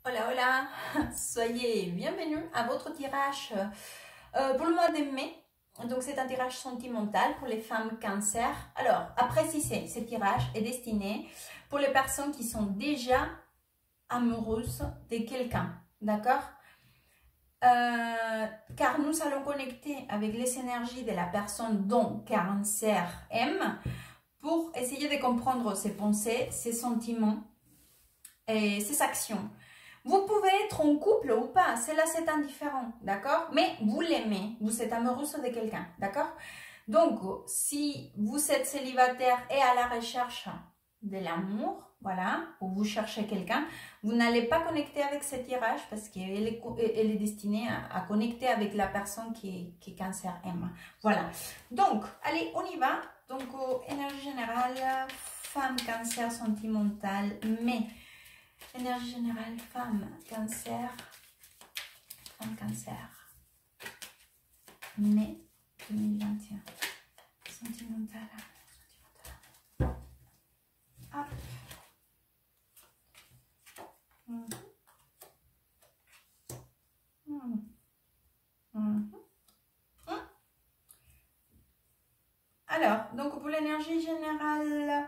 Hola, hola, soyez bienvenus à votre tirage pour le mois de mai. Donc c'est un tirage sentimental pour les femmes cancer. Alors, à préciser, ce tirage est destiné pour les personnes qui sont déjà amoureuses de quelqu'un, d'accord? Car nous allons connecter avec les énergies de la personne dont cancer aime pour essayer de comprendre ses pensées, ses sentiments et ses actions. Vous pouvez être en couple ou pas, cela c'est indifférent, d'accord? Mais vous l'aimez, vous êtes amoureuse de quelqu'un, d'accord? Donc, si vous êtes célibataire et à la recherche de l'amour, voilà, ou vous cherchez quelqu'un, vous n'allez pas connecter avec ce tirage parce qu'elle est destinée à connecter avec la personne qui cancer aime. Voilà. Donc, allez, on y va. Donc, énergie générale, femme cancer sentimentale, mais énergie générale, femme, cancer, mai 2021, sentimentale, hop. Alors, donc pour l'énergie générale,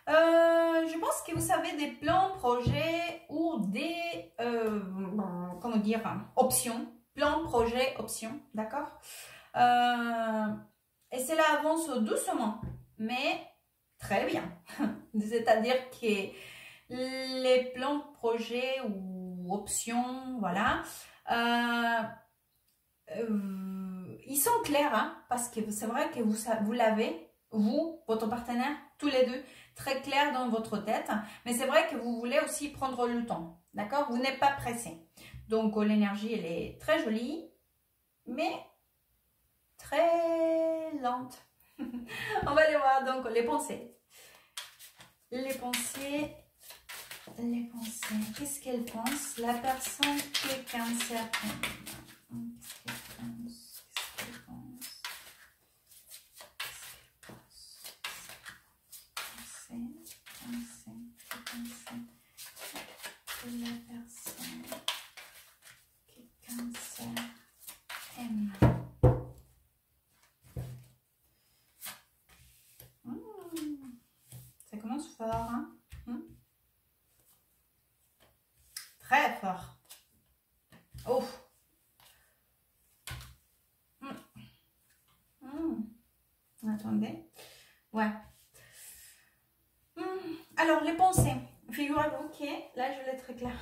je pense que vous avez des plans, projets ou des, comment dire, options. Plans, projets, options, d'accord? Et cela avance doucement, mais très bien. C'est-à-dire que les plans, projets ou options, voilà, ils sont clairs, hein, parce que c'est vrai que vous l'avez, vous, votre partenaire, tous les deux, très clair dans votre tête. Mais c'est vrai que vous voulez aussi prendre le temps, d'accord? Vous n'êtes pas pressé. Donc, l'énergie, elle est très jolie, mais très lente. On va aller voir donc les pensées. Les pensées. Qu'est-ce qu'elle pense? La personne qui est cancer. Qu'est-ce qu'elle pense? La personne qui cancer aime. Ça commence fort, hein? Très fort. Oh. Attendez. Ouais. Alors, les pensées. Figurez-vous que, là, je l'ai très clair.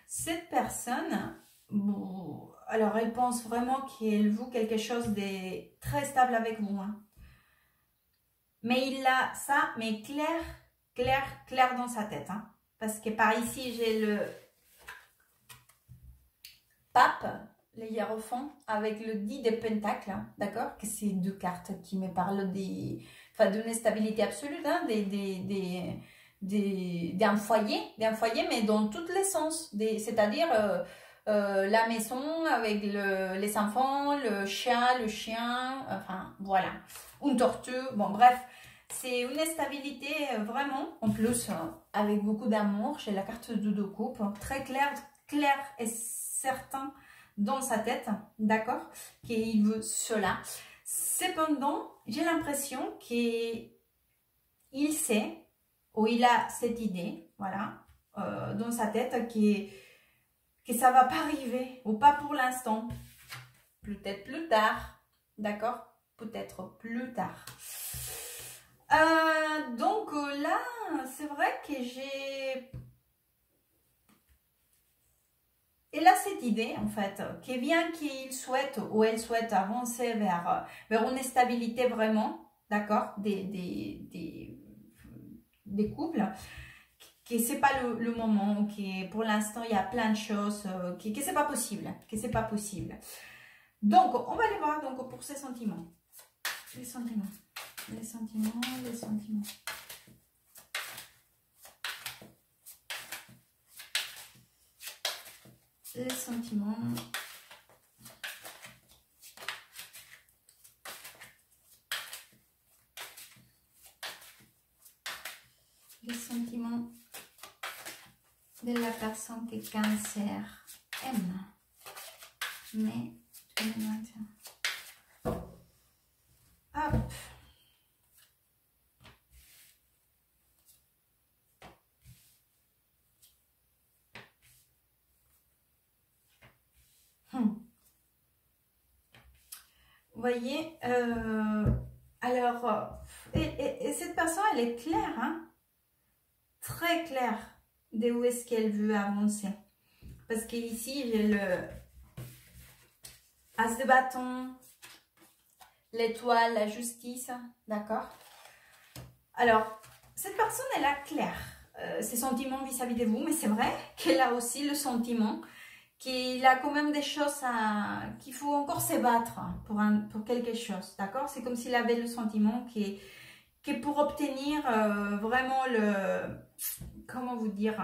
Cette personne, bon, alors, elle pense vraiment qu'elle vaut quelque chose de très stable avec vous. Hein. Mais il a ça, mais clair dans sa tête. Hein. Parce que par ici, j'ai le pape, le hiérophant, avec le 10 de pentacles, hein, d'accord? Que c'est deux cartes qui me parlent d'une stabilité absolue, hein, d'un foyer, mais dans tous les sens. C'est-à-dire la maison avec les enfants, le chien, enfin voilà, une tortue, bon bref. C'est une stabilité vraiment, en plus, avec beaucoup d'amour. J'ai la carte de deux coupes, très claire et certain dans sa tête, d'accord, qu'il veut cela. Cependant, j'ai l'impression qu'il sait, ou il a cette idée, voilà, dans sa tête, que ça va pas arriver, ou pas pour l'instant. Peut-être plus tard, d'accord, peut-être plus tard. Donc là, c'est vrai que elle a cette idée, en fait, qui vient qu'il souhaite ou elle souhaite avancer vers une stabilité vraiment, d'accord, des couples, que c'est pas le moment, que pour l'instant, il y a plein de choses, que c'est pas possible, Donc, on va aller voir donc, pour ces sentiments. Les sentiments. Les sentiments. Les sentiments, les sentiments, de la personne qui est cancer M. Mais, hop. Vous voyez, alors, et cette personne, elle est claire, hein, très claire de où est-ce qu'elle veut avancer. Parce qu'ici, j'ai le As de bâton, l'étoile, la justice, d'accord? Alors, cette personne, elle a clair ses sentiments vis-à-vis de vous, mais c'est vrai qu'elle a aussi le sentiment qu'il a quand même des choses qu'il faut encore se battre pour quelque chose, d'accord? C'est comme s'il avait le sentiment que pour obtenir vraiment comment vous dire,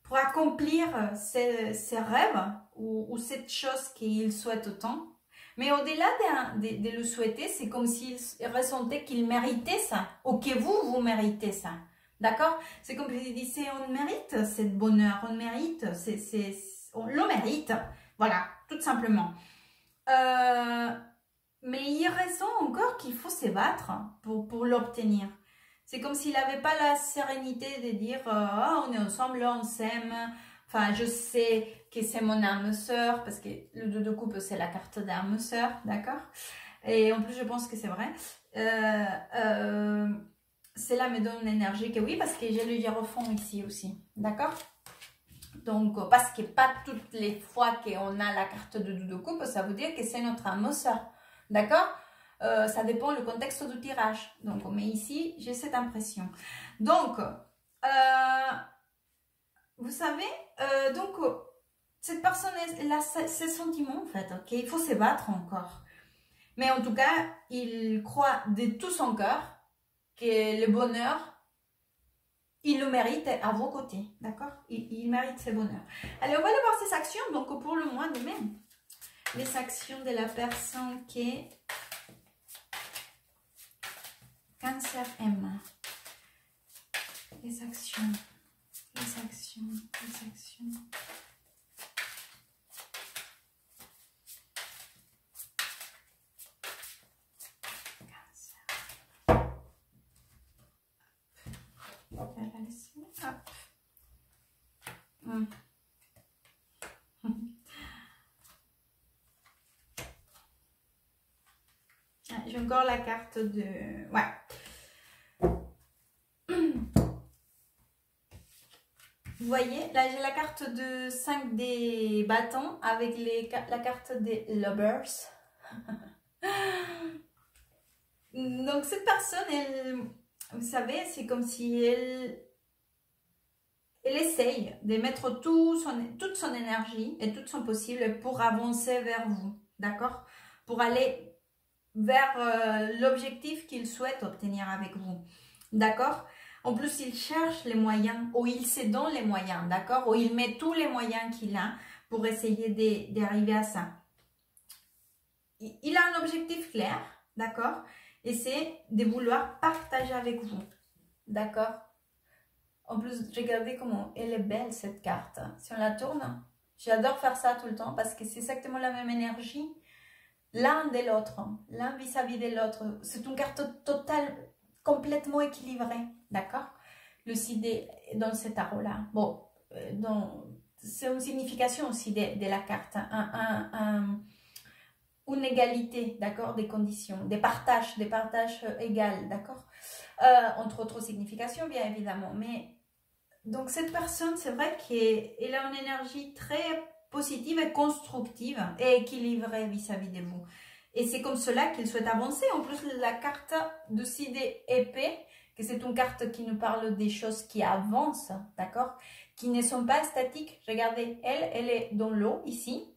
pour accomplir ses rêves ou cette chose qu'il souhaite autant. Mais au-delà de le souhaiter, c'est comme s'il ressentait qu'il méritait ça, ou que vous méritez ça. D'accord? C'est comme s'il disait, on mérite ce bonheur, on mérite, on le mérite. Voilà, tout simplement. Mais il ressent encore qu'il faut se battre pour l'obtenir. C'est comme s'il n'avait pas la sérénité de dire oh, on est ensemble, on s'aime. Enfin, je sais que c'est mon âme sœur, parce que le 2 de coupe, c'est la carte d'âme sœur, d'accord? Et en plus, je pense que c'est vrai. Cela me donne l'énergie que oui, parce que j'ai le hiérophant ici aussi, d'accord? Donc, parce que pas toutes les fois qu'on a la carte de 2 de coupe, ça veut dire que c'est notre âme sœur, d'accord? Ça dépend du contexte du tirage. Donc, mais ici, j'ai cette impression. Donc, vous savez, donc, cette personne, elle a ses sentiments, en fait, ok? Il faut se battre encore. Mais en tout cas, il croit de tout son cœur que le bonheur, il le mérite à vos côtés, d'accord? Il mérite ce bonheur. Allez, on va aller voir ses actions, donc, pour le mois de mai. Les actions de la personne qui est Cancer M. Les actions, les actions, les actions. Cancer. On va la laisser. Hop. J'ai encore la carte de... Ouais. Vous voyez, là j'ai la carte de 5 des bâtons avec la carte des lovers. Donc cette personne, elle, vous savez, c'est comme si elle essaye de mettre toute son énergie et tout son possible pour avancer vers vous, d'accord? Pour aller vers l'objectif qu'il souhaite obtenir avec vous, d'accord? En plus, il cherche les moyens, ou il se donne les moyens, d'accord? Ou il met tous les moyens qu'il a pour essayer d'arriver à ça. Il a un objectif clair, d'accord? Et c'est de vouloir partager avec vous, d'accord? En plus, regardez comment elle est belle, cette carte. Si on la tourne, j'adore faire ça tout le temps parce que c'est exactement la même énergie. L'un de l'autre, l'un vis-à-vis de l'autre. C'est une carte totale, complètement équilibrée, d'accord? Le CD dans cet tarot-là. Bon, c'est une signification aussi de la carte. Une égalité, d'accord? Des conditions, des partages égales, d'accord? Entre autres significations, bien évidemment. Mais, donc, cette personne, c'est vrai qu'elle a une énergie très positive et constructive et équilibrée vis-à-vis de vous. Et c'est comme cela qu'il souhaite avancer. En plus, la carte de CD épée, que c'est une carte qui nous parle des choses qui avancent, d'accord? Qui ne sont pas statiques. Regardez, elle est dans l'eau, ici.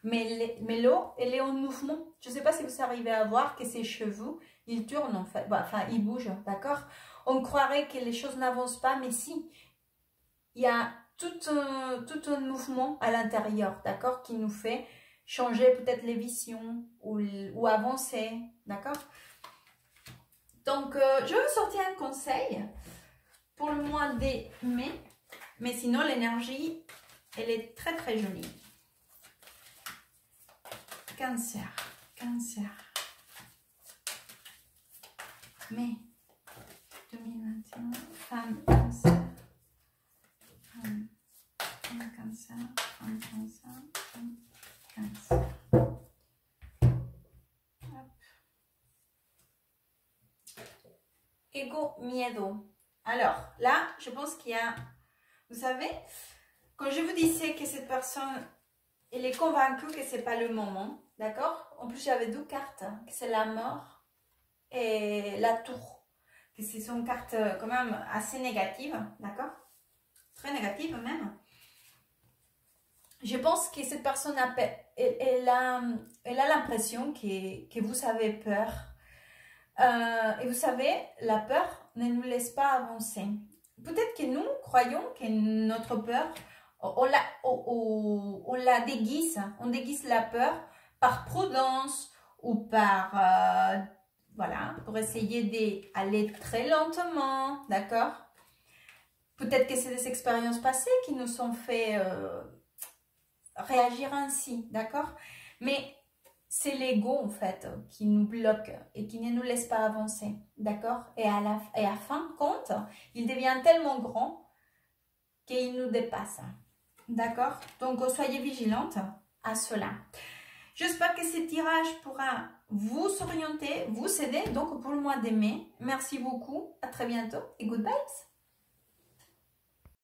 Mais l'eau, elle est en mouvement. Je ne sais pas si vous arrivez à voir que ses cheveux, ils tournent en fait. Enfin, ils bougent, d'accord? On croirait que les choses n'avancent pas, mais si. Il y a tout un mouvement à l'intérieur, d'accord, qui nous fait changer peut-être les visions ou avancer, d'accord. Donc, je vais vous sortir un conseil pour le mois de mai. Mais sinon, l'énergie, elle est très très jolie. Cancer, Cancer. Mai 2021, femme Cancer. Femme Cancer, femme Cancer, femme Cancer. Ego, miedo. Alors, là, je pense qu'il y a... Vous savez, quand je vous disais que cette personne, elle est convaincue que ce n'est pas le moment, d'accord? En plus, j'avais deux cartes, que c'est la mort et la tour. Que ce sont cartes quand même assez négatives, d'accord? Très négatives même. Je pense que cette personne, elle a l'impression que vous avez peur. Et vous savez, la peur ne nous laisse pas avancer. Peut-être que nous croyons que notre peur, on la déguise. On déguise la peur par prudence ou par, voilà, pour essayer d'aller très lentement, d'accord? Peut-être que c'est des expériences passées qui nous ont fait réagir ainsi, d'accord? Mais c'est l'ego en fait qui nous bloque et qui ne nous laisse pas avancer, d'accord? Et à fin de compte, il devient tellement grand qu'il nous dépasse, d'accord? Donc soyez vigilantes à cela. J'espère que ce tirage pourra vous orienter, vous aider donc pour le mois de mai. Merci beaucoup, à très bientôt et good vibes!